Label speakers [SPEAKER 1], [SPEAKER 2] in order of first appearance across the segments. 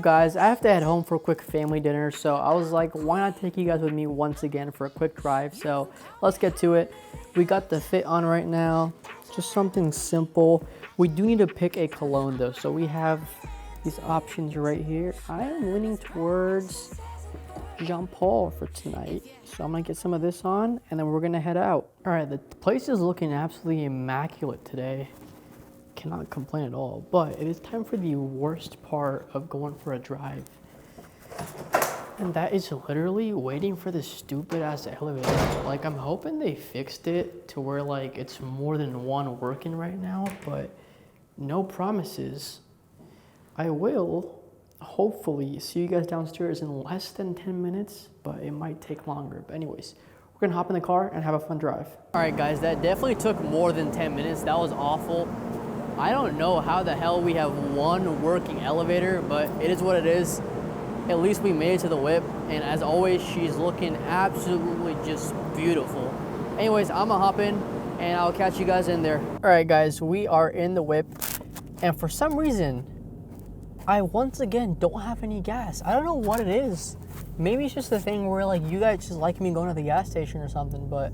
[SPEAKER 1] guys? I have to head home for a quick family dinner, so I was like, why not take you guys with me once again for a quick drive? So let's get to it. We got the fit on right now, just something simple. We do need to pick a cologne though, so we have these options right here. I am leaning towards Jean Paul for tonight, so I'm gonna get some of this on and then we're gonna head out. All right, the place is looking absolutely immaculate today. Cannot complain at all, but it is time for the worst part of going for a drive, and that is literally waiting for this stupid ass elevator. Like, I'm hoping they fixed it to where like it's more than one working right now, but no promises. I will hopefully see you guys downstairs in less than 10 minutes, but it might take longer. But anyways, we're gonna hop in the car and have a fun drive. All right guys, that definitely took more than 10 minutes. That was awful. I don't know how the hell we have one working elevator, but it is what it is. At least we made it to the whip, and as always, she's looking absolutely just beautiful. Anyways, I'm gonna hop in, and I'll catch you guys in there. All right, guys, we are in the whip, and for some reason, I once again don't have any gas. I don't know what it is. Maybe it's just the thing where like you guys just like me going to the gas station or something, but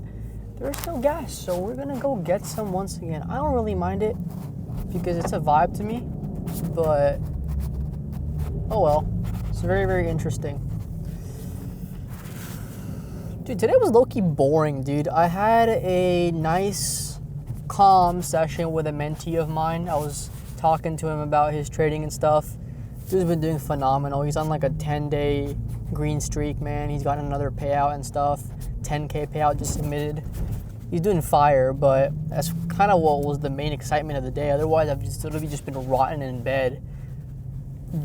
[SPEAKER 1] there's no gas, so we're gonna go get some once again. I don't really mind it, because it's a vibe to me, but oh well. It's very, very interesting. Dude, today was low-key boring, dude. I had a nice, calm session with a mentee of mine. I was talking to him about his trading and stuff. Dude's been doing phenomenal. He's on like a 10-day green streak, man. He's got another payout and stuff. 10K payout just submitted. He's doing fire, but that's kind of what was the main excitement of the day. Otherwise, I've just literally just been rotting in bed,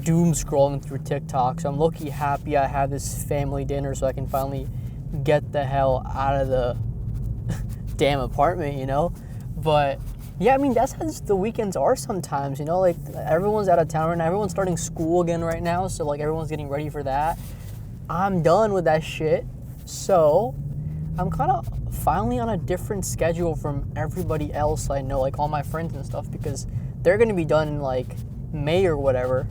[SPEAKER 1] doom scrolling through TikTok. So I'm low-key happy I have this family dinner so I can finally get the hell out of the damn apartment, you know? But yeah, I mean, that's how the weekends are sometimes, you know? Like, everyone's out of town right now. Everyone's starting school again right now, so like everyone's getting ready for that. I'm done with that shit. So I'm kind of finally on a different schedule from everybody else I know, like all my friends and stuff, because they're going to be done in like May or whatever,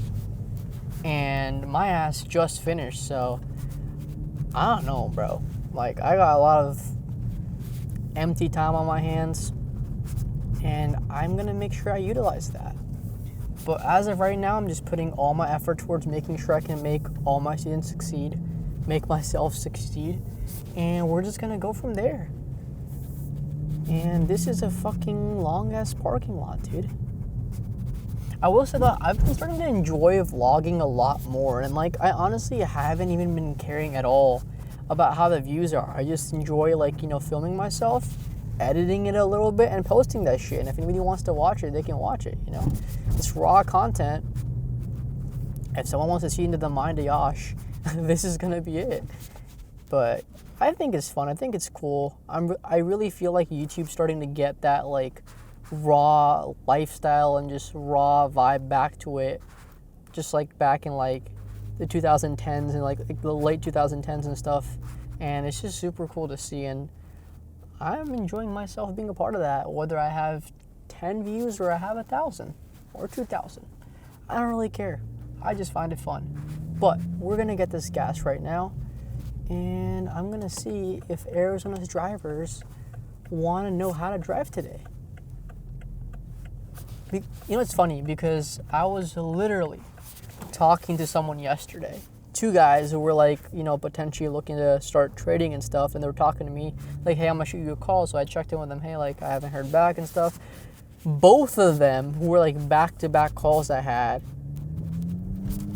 [SPEAKER 1] and my ass just finished. So I don't know, bro. Like, I got a lot of empty time on my hands, and I'm going to make sure I utilize that. But as of right now, I'm just putting all my effort towards making sure I can make all my students succeed, make myself succeed, and we're just gonna go from there. And this is a fucking long-ass parking lot, dude. I will say that I've been starting to enjoy vlogging a lot more, and like, I honestly haven't even been caring at all about how the views are. I just enjoy, like, you know, filming myself, editing it a little bit, and posting that shit. And if anybody wants to watch it, they can watch it, you know? It's raw content. If someone wants to see into the mind of Yash, this is gonna be it. But I think it's fun. I think it's cool. I really feel like YouTube's starting to get that like raw lifestyle and just raw vibe back to it, just like back in like the 2010s and like the late 2010s and stuff. And it's just super cool to see, and I'm enjoying myself being a part of that, whether I have 10 views or I have 1,000 or 2,000. I don't really care. I just find it fun. But we're gonna get this gas right now, and I'm gonna see if Arizona's drivers wanna know how to drive today. You know, it's funny because I was literally talking to someone yesterday, two guys who were like, you know, potentially looking to start trading and stuff, and they were talking to me like, hey, I'm gonna shoot you a call. So I checked in with them, hey, like, I haven't heard back and stuff. Both of them, who were like back-to-back calls I had,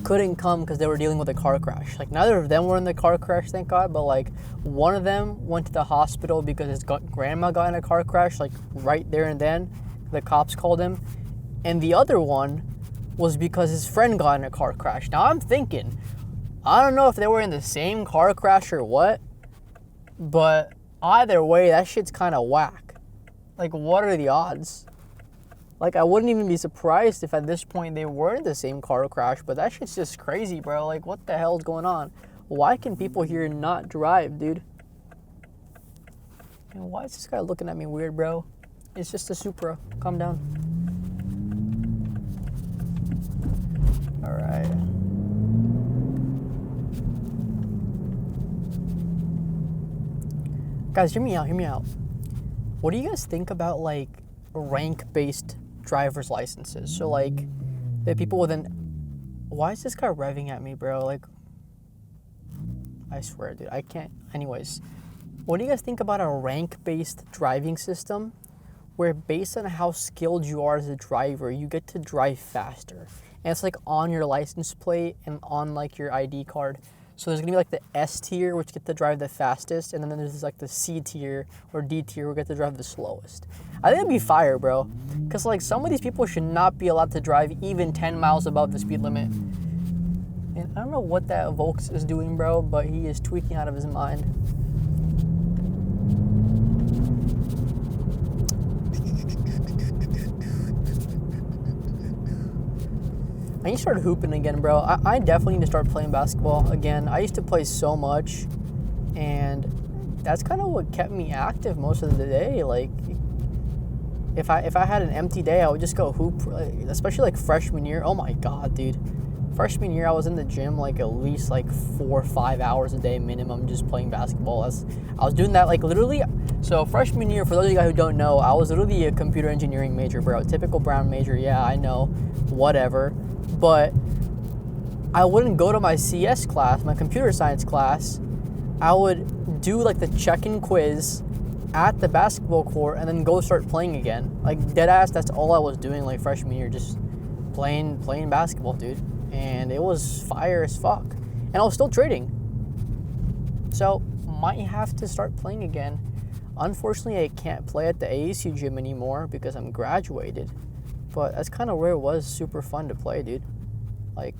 [SPEAKER 1] couldn't come because they were dealing with a car crash. Like, neither of them were in the car crash, thank God, but like one of them went to the hospital because his grandma got in a car crash, like right there and then. The cops called him. And the other one was because his friend got in a car crash. Now I'm thinking, I don't know if they were in the same car crash or what, but either way, that shit's kind of whack. Like, what are the odds? Like, I wouldn't even be surprised if at this point they were in the same car crash, but that shit's just crazy, bro. Like, what the hell's going on? Why can people here not drive, dude? And why is this guy looking at me weird, bro? It's just a Supra. Calm down. All right. Guys, hear me out, hear me out. What do you guys think about like rank-based driver's licenses? So like the people with an... Why is this guy revving at me, bro? Like, I swear, dude, I can't. Anyways, what do you guys think about a rank-based driving system where based on how skilled you are as a driver, you get to drive faster? And it's like on your license plate and on like your ID card. So there's gonna be like the S tier, which get to drive the fastest, and then there's like the C tier or D tier, who get to drive the slowest. I think it'd be fire, bro. Cause like some of these people should not be allowed to drive even 10 miles above the speed limit. And I don't know what that Volks is doing, bro, but he is tweaking out of his mind. I need to start hooping again, bro. I definitely need to start playing basketball again. I used to play so much, and that's kind of what kept me active most of the day. Like, if I had an empty day, I would just go hoop, especially like freshman year. Oh my God, dude. Freshman year, I was in the gym like at least like 4 or 5 hours a day minimum just playing basketball. I was doing that like literally. So freshman year, for those of you guys who don't know, I was literally a computer engineering major, bro. Typical Brown major. Yeah, I know. Whatever. But I wouldn't go to my CS class, my computer science class. I would do like the check-in quiz at the basketball court and then go start playing again. Like dead ass, that's all I was doing like freshman year, just playing basketball, dude. And it was fire as fuck. And I was still trading. So might have to start playing again. Unfortunately, I can't play at the ASU gym anymore because I'm graduated. But that's kind of where it was super fun to play, dude. Like,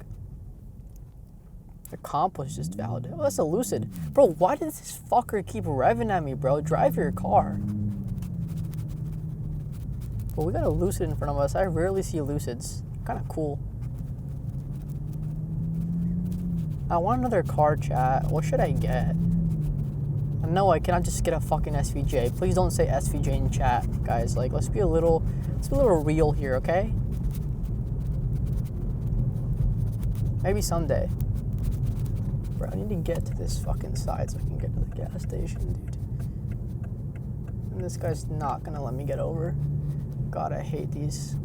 [SPEAKER 1] the comp was just valid. Oh, that's a Lucid. Bro, why does this fucker keep revving at me, bro? Drive your car. But we got a Lucid in front of us. I rarely see Lucids. Kind of cool. I want another car, chat. What should I get? No, I cannot just get a fucking SVJ. Please don't say SVJ in chat, guys. Like, let's be a little real here, okay? Maybe someday. Bro, I need to get to this fucking side so I can get to the gas station, dude. And this guy's not gonna let me get over. God, I hate these.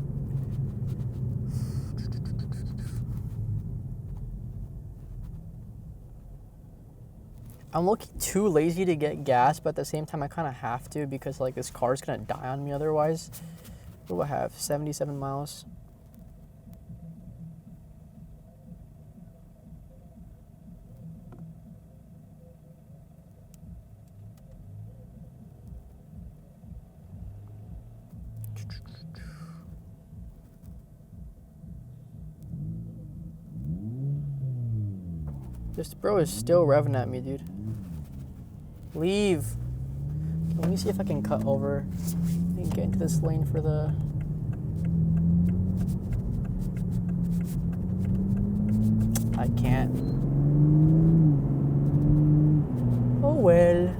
[SPEAKER 1] I'm looking too lazy to get gas, but at the same time, I kind of have to because like this car's gonna die on me otherwise. What do I have? 77 miles. This bro is still revving at me, dude. Leave. Let me see if I can cut over and get into this lane for the... I can't. Oh well.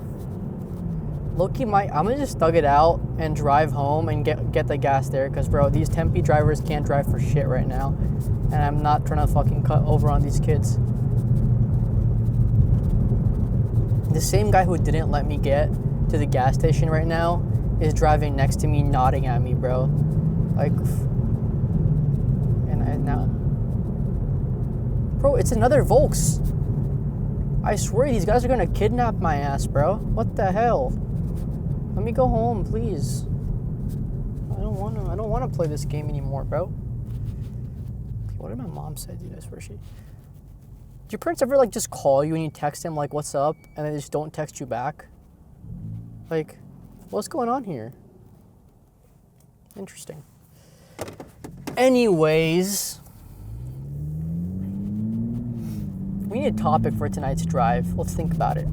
[SPEAKER 1] Loki I'm gonna just thug it out and drive home and get the gas there, because bro, these Tempe drivers can't drive for shit right now. And I'm not trying to fucking cut over on these kids. The same guy who didn't let me get to the gas station right now is driving next to me, nodding at me, bro. Like, and now, bro, it's another Volks. I swear these guys are gonna kidnap my ass, bro. What the hell? Let me go home, please. I don't wanna play this game anymore, bro. What did my mom say, dude? I swear she... Do your parents ever like just call you and you text them like, what's up? And they just don't text you back? Like, what's going on here? Interesting. Anyways, we need a topic for tonight's drive. Let's think about it.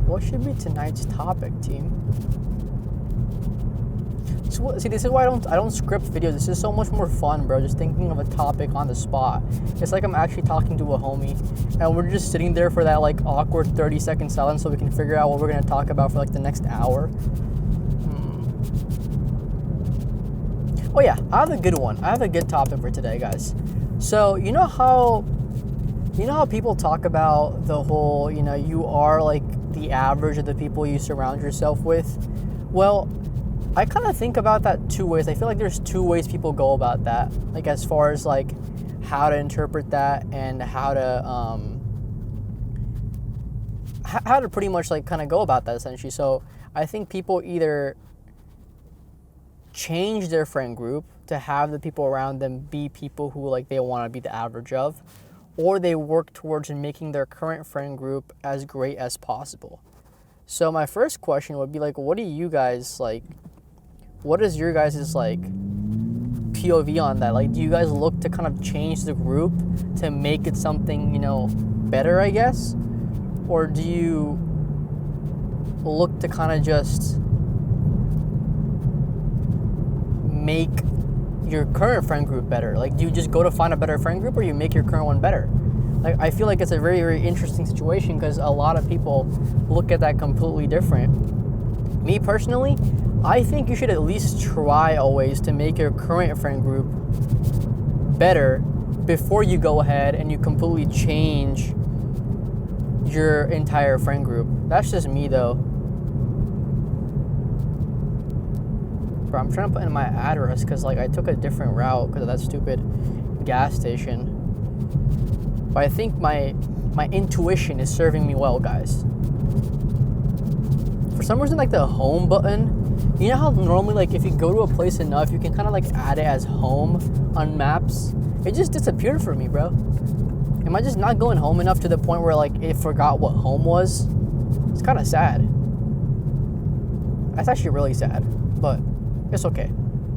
[SPEAKER 1] What should be tonight's topic, team? See, this is why I don't script videos. This is so much more fun, bro. Just thinking of a topic on the spot. It's like I'm actually talking to a homie, and we're just sitting there for that like awkward 30-second silence so we can figure out what we're gonna talk about for like the next hour. Oh yeah, I have a good one. I have a good topic for today, guys. So you know how people talk about the whole, you are like the average of the people you surround yourself with? Well, I kind of think about that two ways. I feel like there's two ways people go about that. Like as far as like how to interpret that and how to pretty much like kind of go about that essentially. So I think people either change their friend group to have the people around them be people who like they want to be the average of, or they work towards making their current friend group as great as possible. So my first question would be like, what do you guys like? What is your guys' like POV on that? Like, do you guys look to kind of change the group to make it something, better, I guess? Or do you look to kind of just make your current friend group better? Like, do you just go to find a better friend group, or you make your current one better? Like, I feel like it's a very, very interesting situation because a lot of people look at that completely different. Me personally, I think you should at least try always to make your current friend group better before you go ahead and you completely change your entire friend group. That's just me though. Bro, I'm trying to put in my address because like I took a different route because of that stupid gas station. But I think my intuition is serving me well, guys. For some reason, like the home button, you know how normally like if you go to a place enough, you can kind of like add it as home on maps? It just disappeared for me, bro. Am I just not going home enough to the point where like it forgot what home was? It's kind of sad. That's actually really sad, but it's okay.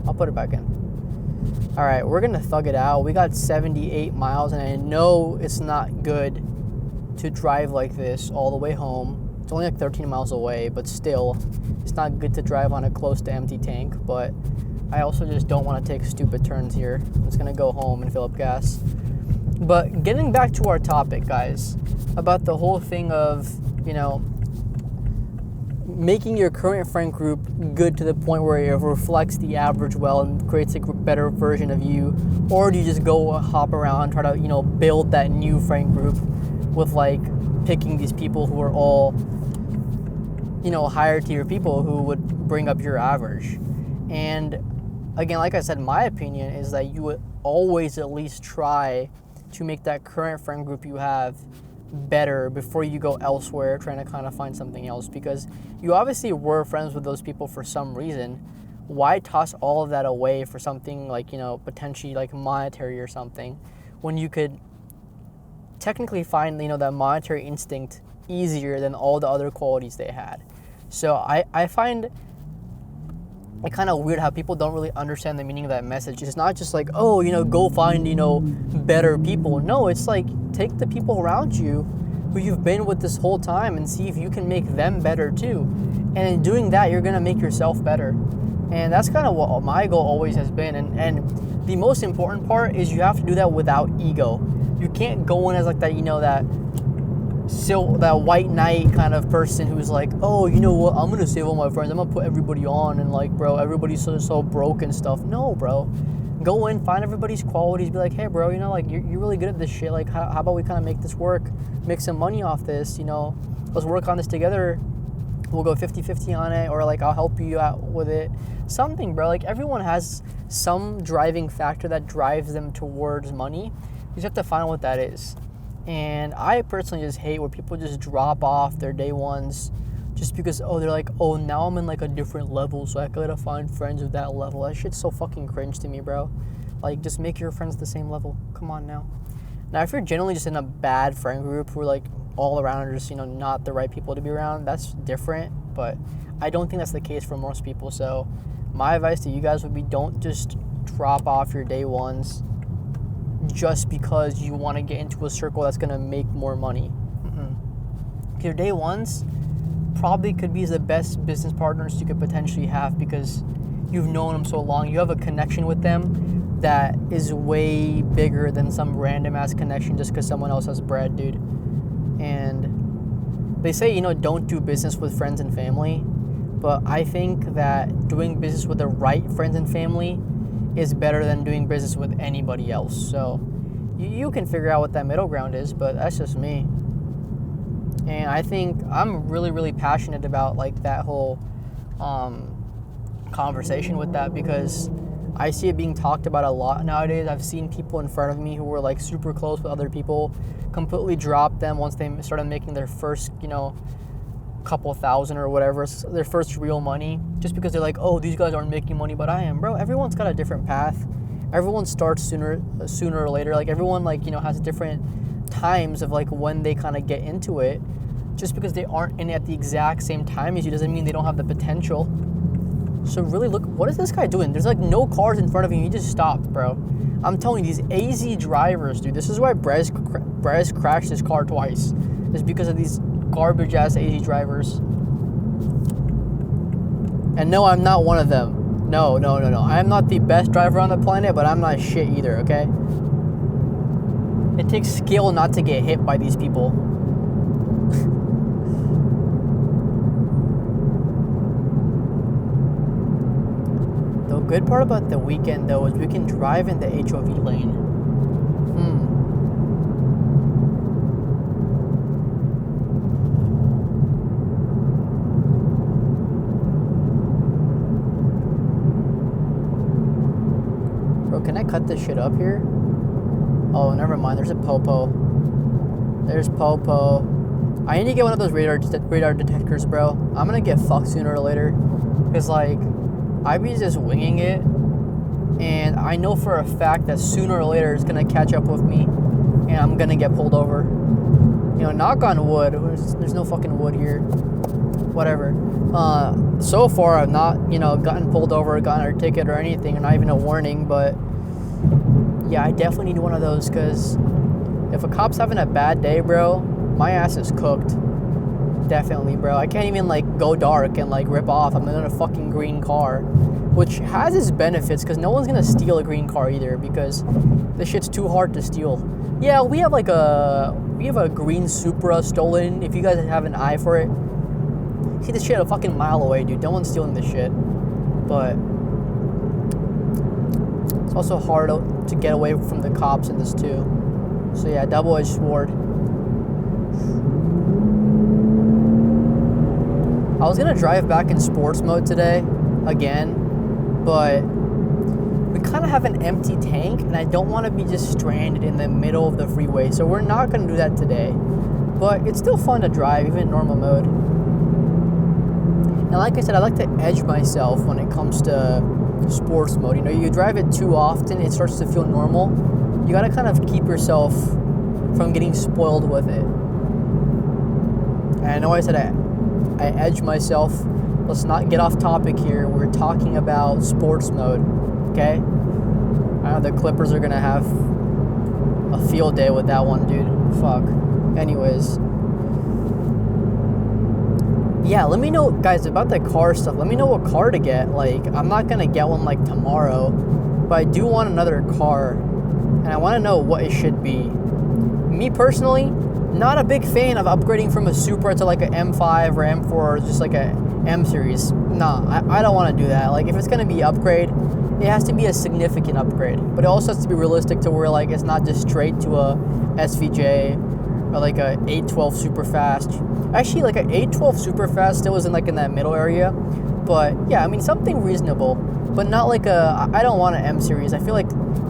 [SPEAKER 1] I'll put it back in. All right, we're gonna thug it out. We got 78 miles, and I know it's not good to drive like this all the way home. It's only like 13 miles away, but still, it's not good to drive on a close to empty tank, but I also just don't want to take stupid turns here. I'm just gonna go home and fill up gas. But getting back to our topic, guys, about the whole thing of, making your current friend group good to the point where it reflects the average well and creates a better version of you, or do you just go hop around and try to, build that new friend group with like picking these people who are all, higher tier people who would bring up your average? And again, like I said, my opinion is that you would always at least try to make that current friend group you have better before you go elsewhere trying to kind of find something else, because you obviously were friends with those people for some reason. Why toss all of that away for something like, potentially like monetary or something, when you could technically find, that monetary instinct easier than all the other qualities they had? So I find it kind of weird how people don't really understand the meaning of that message. It's not just like, oh, go find, better people. No, it's like, take the people around you who you've been with this whole time and see if you can make them better too. And in doing that, you're going to make yourself better. And that's kind of what my goal always has been. And the most important part is you have to do that without ego. You can't go in as like that, that white knight kind of person who's like, oh, you know what, I'm gonna save all my friends, I'm gonna put everybody on, and like, bro, everybody's so broke and stuff. No, bro, go in, find everybody's qualities, be like, hey, bro, like you're really good at this shit, like how about we kind of make this work, make some money off this, let's work on this together, we'll go 50-50 on it, or like I'll help you out with it, something, bro. Like everyone has some driving factor that drives them towards money. You just have to find what that is. And I personally just hate where people just drop off their day ones just because, they're like, now I'm in like a different level, so I gotta find friends of that level. That shit's so fucking cringe to me, bro. Like, just make your friends the same level. Come on now. Now, if you're generally just in a bad friend group who are like all around are just, not the right people to be around, that's different. But I don't think that's the case for most people. So my advice to you guys would be, don't just drop off your day ones just because you want to get into a circle that's going to make more money. Your day ones probably could be the best business partners you could potentially have because you've known them so long. You have a connection with them that is way bigger than some random ass connection just because someone else has bread, dude. And they say, don't do business with friends and family, but I think that doing business with the right friends and family is better than doing business with anybody else. So You can figure out what that middle ground is, but that's just me. And I think I'm really, really passionate about like that whole conversation with that, because I see it being talked about a lot nowadays. I've seen people in front of me who were like super close with other people completely drop them once they started making their first, couple thousand or whatever, their first real money, just because they're like, oh, these guys aren't making money, but I am. Bro, everyone's got a different path. Everyone starts sooner or later. Like everyone has different times of like when they kind of get into it. Just because they aren't in it at the exact same time as you doesn't mean they don't have the potential. So really look, what is this guy doing? There's like no cars in front of him. He just stopped, bro. I'm telling you, these AZ drivers, dude, this is why Brez crashed his car twice. It's because of these garbage ass AZ drivers. And no, I'm not one of them. No. I am not the best driver on the planet, but I'm not shit either, okay? It takes skill not to get hit by these people. The good part about the weekend, though, is we can drive in the HOV lane. Bro, can I cut this shit up here? Oh, never mind. There's a Popo. There's Popo. I need to get one of those radar detectors, bro. I'm gonna get fucked sooner or later. Because, like, I be just winging it, and I know for a fact that sooner or later it's gonna catch up with me, and I'm gonna get pulled over. Knock on wood. There's no fucking wood here. Whatever. So far I've not, gotten pulled over, gotten a ticket or anything, or not even a warning. But yeah, I definitely need one of those, because if a cop's having a bad day, bro, my ass is cooked. Definitely, bro. I can't even go dark and rip off. I'm in a fucking green car, which has its benefits, because no one's gonna steal a green car either, because this shit's too hard to steal. Yeah, we have a green Supra stolen. If you guys have an eye for it, see this shit a fucking mile away, dude. No one's stealing this shit. But it's also hard to get away from the cops in this too. So yeah, double-edged sword. I was gonna drive back in sports mode today, again, but we kind of have an empty tank, and I don't want to be just stranded in the middle of the freeway, so we're not gonna do that today. But it's still fun to drive, even in normal mode. And like I said, I like to edge myself when it comes to sports mode. You drive it too often, it starts to feel normal. You gotta kind of keep yourself from getting spoiled with it. And I know I said I edge myself. Let's not get off topic here. We're talking about sports mode, okay? I know the Clippers are gonna have a field day with that one, dude. Fuck. Anyways. Yeah, let me know, guys, about the car stuff. Let me know what car to get. I'm not gonna get one tomorrow, but I do want another car, and I want to know what it should be. Me personally, not a big fan of upgrading from a Supra to an M5 or M4 or just a M series. Nah, I don't want to do that. If it's gonna be upgrade, it has to be a significant upgrade, but it also has to be realistic to where it's not just straight to a SVJ or a 812 super fast. Actually, a 812 super fast still isn't in that middle area, but yeah, I mean something reasonable, but not I don't want an M series. I feel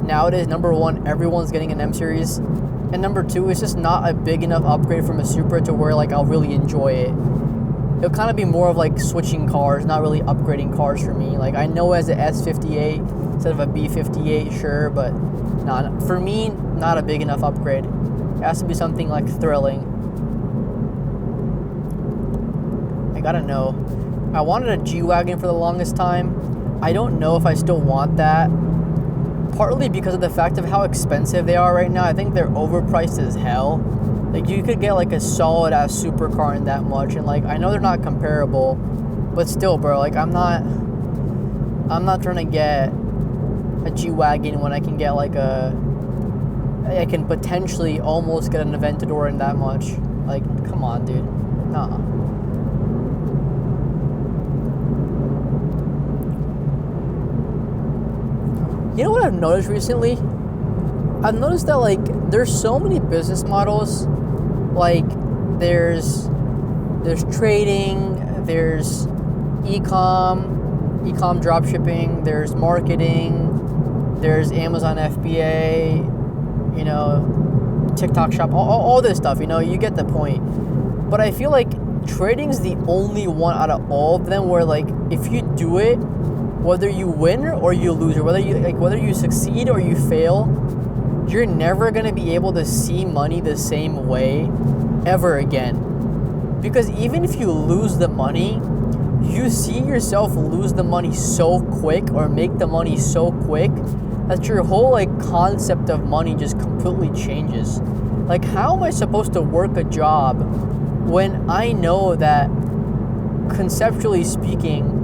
[SPEAKER 1] nowadays, number one, everyone's getting an M series, and number two, it's just not a big enough upgrade from a Supra to where I'll really enjoy it. It'll kind of be more of switching cars, not really upgrading cars for me. I know as an S58 instead of a B58, sure, but nah, for me, not a big enough upgrade. It has to be something thrilling. I gotta know. I wanted a G-Wagon for the longest time. I don't know if I still want that. Partly because of the fact of how expensive they are right now. I think they're overpriced as hell. You could get a solid ass supercar in that much, and I know they're not comparable, but still, bro, I'm not trying to get a G-Wagon when I can get I can potentially almost get an Aventador in that much. Come on, dude. Nah. You know what I've noticed recently? I've noticed that like there's so many business models. Like there's trading, there's e-com drop shipping, there's marketing, there's Amazon FBA, you know, TikTok shop, all this stuff, you know, you get the point. But I feel like trading's the only one out of all of them where like if you do it, whether you win or you lose, or whether you succeed or you fail, you're never gonna be able to see money the same way ever again. Because even if you lose the money, you see yourself lose the money so quick or make the money so quick that your whole like concept of money just completely changes. Like, how am I supposed to work a job when I know that, conceptually speaking,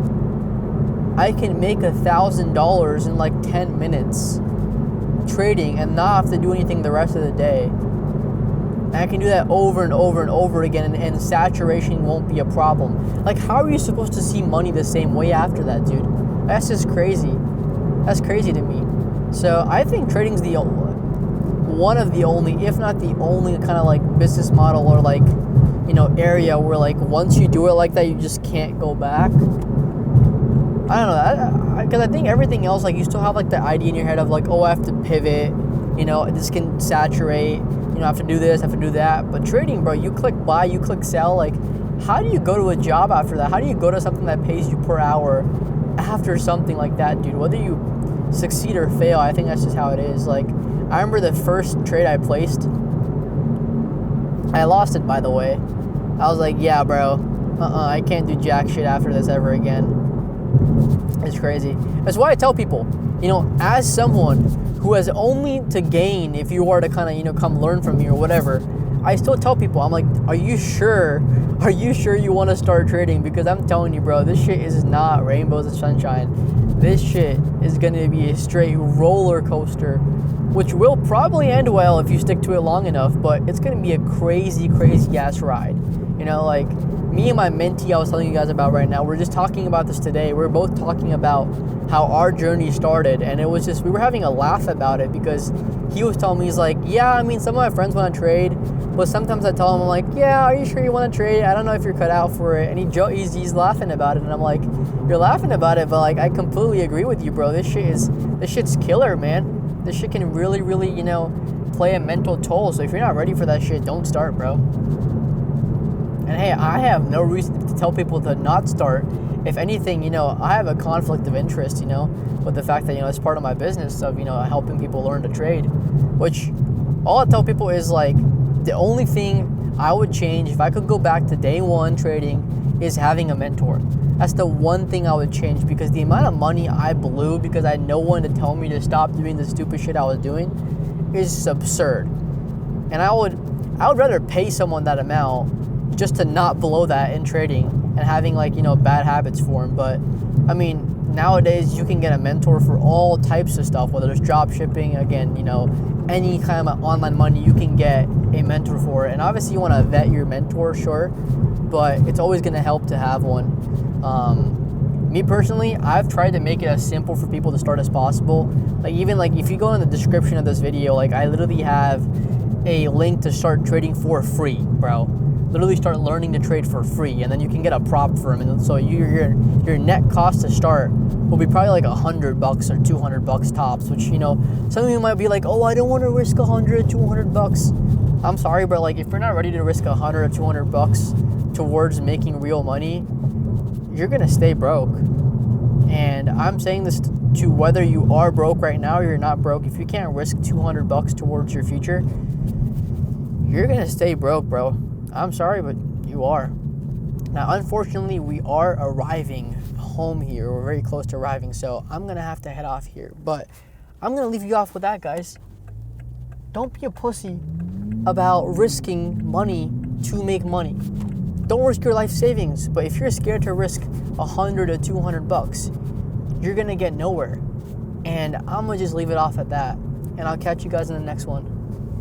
[SPEAKER 1] I can make $1,000 in like 10 minutes trading and not have to do anything the rest of the day? And I can do that over and over and over again, and saturation won't be a problem. Like, how are you supposed to see money the same way after that, dude? That's just crazy. That's crazy to me. So I think trading's one of the only, if not the only, kind of like business model or like, you know, area where like once you do it like that, you just can't go back. I don't know, because I think everything else, like, you still have like the idea in your head of like, oh, I have to pivot, you know, this can saturate, you know, I have to do this, I have to do that. But trading, bro, you click buy, you click sell. Like, how do you go to a job after that? How do you go to something that pays you per hour after something like that, dude? Whether you succeed or fail, I think that's just how it is. Like, I remember the first trade I placed, I lost it, by the way. I was like, yeah, bro, I can't do jack shit after this ever again. It's crazy. That's why I tell people, you know, as someone who has only to gain if you are to kind of, you know, come learn from me or whatever, I still tell people, I'm like, are you sure you want to start trading? Because I'm telling you, bro, this shit is not rainbows and sunshine. This shit is going to be a straight roller coaster, which will probably end well if you stick to it long enough, but it's going to be a crazy, crazy ass ride. You know, like, me and my mentee I was telling you guys about right now, we're just talking about this today. We're both talking about how our journey started, and it was just, we were having a laugh about it because he was telling me, he's like, yeah, I mean, some of my friends want to trade, but sometimes I tell him, I'm like, yeah, are you sure you want to trade? I don't know if you're cut out for it. And he's laughing about it, and I'm like, you're laughing about it, but like, I completely agree with you, bro. This shit's killer, man. This shit can really, really, you know, play a mental toll. So if you're not ready for that shit, don't start, bro. And hey, I have no reason to tell people to not start. If anything, you know, I have a conflict of interest, you know, with the fact that, you know, it's part of my business of, you know, helping people learn to trade, which all I tell people is like, the only thing I would change if I could go back to day one trading is having a mentor. That's the one thing I would change, because the amount of money I blew because I had no one to tell me to stop doing the stupid shit I was doing is absurd. And I would rather pay someone that amount just to not blow that in trading and having, like, you know, bad habits form. But I mean, nowadays you can get a mentor for all types of stuff, whether it's drop shipping, again, you know, any kind of online money, you can get a mentor for it. And obviously you want to vet your mentor, sure, but it's always going to help to have one. Me personally, I've tried to make it as simple for people to start as possible. Like, even like if you go in the description of this video, like, I literally have a link to start trading for free, bro. Literally start learning to trade for free, and then you can get a prop firm, and so your net cost to start will be probably like $100 or $200 tops. Which, you know, some of you might be like, oh, I don't want to risk $100, $200. I'm sorry, but like, if you're not ready to risk $100 or $200 towards making real money, you're gonna stay broke. And I'm saying this to whether you are broke right now or you're not broke. If you can't risk $200 towards your future, you're gonna stay broke, bro. I'm sorry, but you are. Now, unfortunately, we are arriving home here. We're very close to arriving, so I'm going to have to head off here. But I'm going to leave you off with that, guys. Don't be a pussy about risking money to make money. Don't risk your life savings, but if you're scared to risk $100 or $200, you're going to get nowhere. And I'm going to just leave it off at that. And I'll catch you guys in the next one.